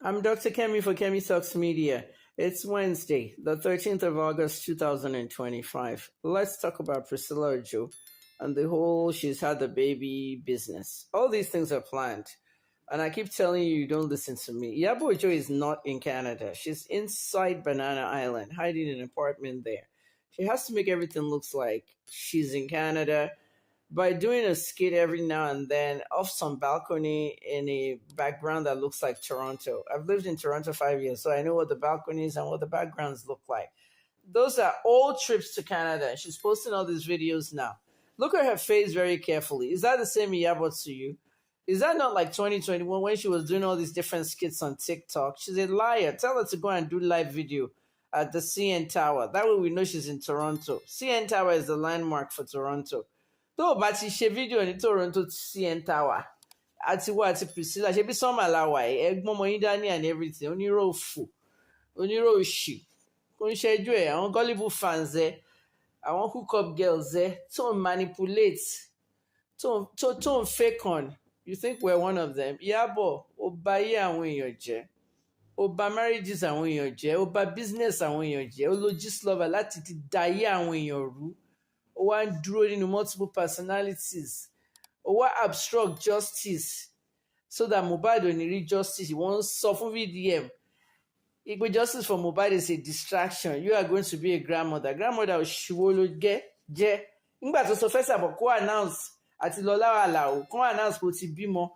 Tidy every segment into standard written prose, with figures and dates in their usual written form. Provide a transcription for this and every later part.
I'm Dr. Kemi for Kemi Talks Media. It's Wednesday, the 13th of August, 2025. Let's talk about Priscilla Ojo and the whole she's had the baby business. All these things are planned. And I keep telling you, you don't listen to me. Iyabo Ojo is not in Canada. She's inside Banana Island, hiding in an apartment there. She has to make everything look like she's in Canada by doing a skit every now and then off some balcony in a background that looks like Toronto. I've lived in Toronto 5 years, so I know what the balconies and what the backgrounds look like. Those are all trips to Canada. She's posting all these videos now. Look at her face very carefully. Is that the same Iyabo to you? Is that not like 2021 when she was doing all these different skits on TikTok? She's a liar. Tell her to go and do live video at the CN Tower. That way we know she's in Toronto. CN Tower is the landmark for Toronto. Tó o bá ti ṣe fídíò ní Toronto CN Tower àti wá àti Priscilla ṣe bí sọ́mà láwà ẹ̀ ẹgbọ́n ọmọ yín dání and everything onírò òfò onírò òṣì kò ń ṣẹ́jú ẹ̀ àwọn gullible fans ẹ̀ àwọn hook up girls ẹ̀ tó ń manipulate tó ń fake on. You think we're one of them? Iyabo ó bà ayé àwọn èèyàn jẹ́, ó bà marriages àwọn èèyàn jẹ́, ó bà business àwọn èèyàn jẹ́, ó lo Gistlover láti ti da ayé àwọn èèyàn rú. Ó wá ń dúró nínú multiple personalities. Ó wá obstruct justice so that Mohbad ò ní rí justice. Wọ́n sọ fún VDM. Ìpè justice for Mohbad is a distraction. You are going to be a grandmother. Grandmother òṣìwò ló jẹ́. Nígbà tó sọ fẹ́sẹ̀ àbọ̀ kó announce àti Lọ́lá Àlàó kó announce kó ti bímọ.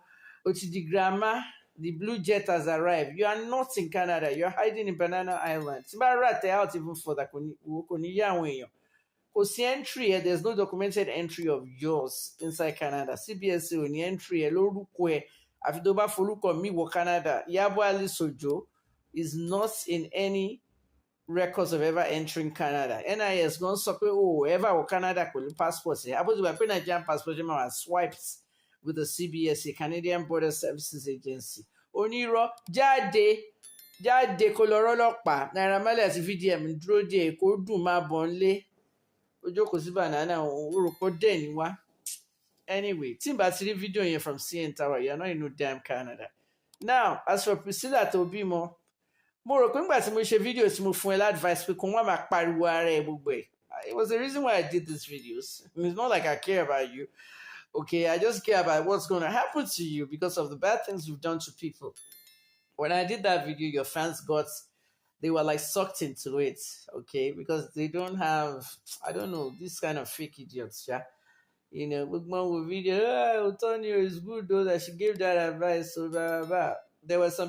Ó ti di grandma. The blue jet has arrived. You are not in Canada. You are hiding in Banana Island. Tí bá rà tẹ̀ out even further kò ní yá àwọn èèyàn. Kò sí entry ẹ, there's no documented entry of yours inside Canada. CBS ò ní entry ẹ lórúkọ ẹ àfi tó bá forúkọ mi wọ Canada. Iyabo Alice Ojo is not in any records of ever entering Canada. NIS gan sọ pé o ever wọ Canada pẹ̀lú passport ẹ. Àbójútó pé Nigerian passport ẹ máa wà swiped with the CBS, a Canadian Border Services Agency. Onírọ́ jáde kó lọ rọ́lọ́pàá. Naira Marley àti VDM dúró de kó dùn má bọ̀ ń lé. Ojo kò sí banana orúkọ dẹ̀ ní wá. Anyway, tí n bá ti rí fídíò yẹn from CN Tower, you're not in no damn Canada. Now, as for Priscilla tó bímọ, mo rò pé nígbà tí mo ṣe fídíò tí mo fún ẹ l'advice pé kò wọ́n máa pariwo ara ẹ gbogbo ẹ̀. It was the reason why I did these videos. It's not like I care about you. Okay, I just care about what's going to happen to you because of the bad things you've done to people. When I did that video, your fans they were like sucked into it, okay? Because they don't have, I don't know, this kind of fake idiots, yeah? You know, with one video, Antonio is good though, that she gave that advice, so blah, blah, blah. There were some people